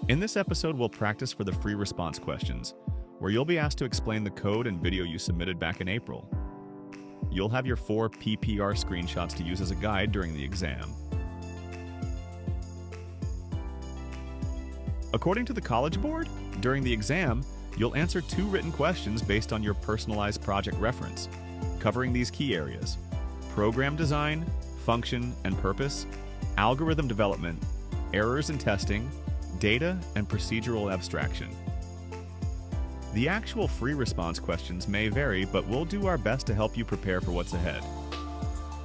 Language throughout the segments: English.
In this episode, we'll practice for the free response questions, where you'll be asked to explain the code and video you submitted back in April. You'll have your 4 PPR screenshots to use as a guide during the exam. According to the College Board, during the exam, you'll answer 2 written questions based on your personalized project reference, covering these key areas: program design, function and purpose, algorithm development, errors in testing, data, and procedural abstraction. The actual free response questions may vary, but we'll do our best to help you prepare for what's ahead.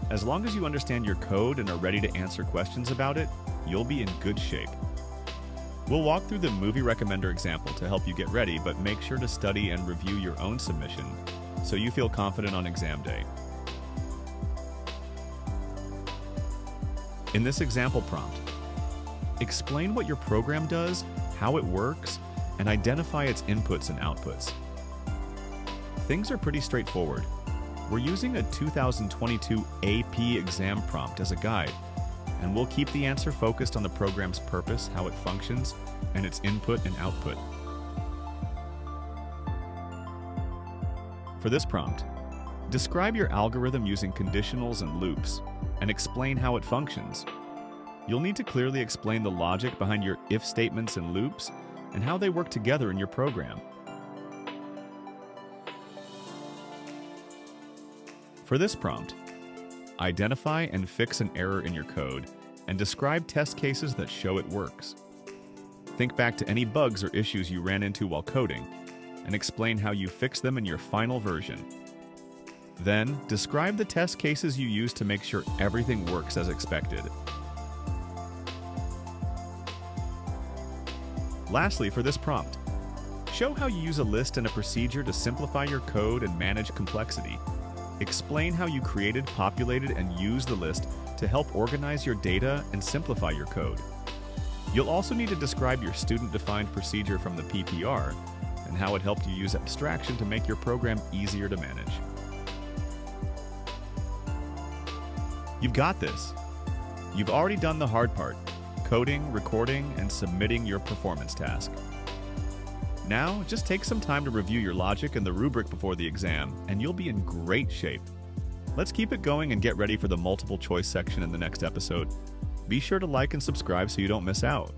As long as you understand your code and are ready to answer questions about it, you'll be in good shape. We'll walk through the movie recommender example to help you get ready, but make sure to study and review your own submission so you feel confident on exam day. In this example prompt, explain what your program does, how it works, and identify its inputs and outputs. Things are pretty straightforward. We're using a 2022 AP exam prompt as a guide, and we'll keep the answer focused on the program's purpose, how it functions, and its input and output. For this prompt, describe your algorithm using conditionals and loops, and explain how it functions. You'll need to clearly explain the logic behind your if statements and loops, and how they work together in your program. For this prompt, identify and fix an error in your code, and describe test cases that show it works. Think back to any bugs or issues you ran into while coding, and explain how you fix them in your final version. Then, describe the test cases you use to make sure everything works as expected. Lastly, for this prompt, show how you use a list and a procedure to simplify your code and manage complexity. Explain how you created, populated, and used the list to help organize your data and simplify your code. You'll also need to describe your student-defined procedure from the PPR and how it helped you use abstraction to make your program easier to manage. You've got this. You've already done the hard part: coding, recording, and submitting your performance task. Now, just take some time to review your logic and the rubric before the exam, and you'll be in great shape. Let's keep it going and get ready for the multiple choice section in the next episode. Be sure to like and subscribe so you don't miss out.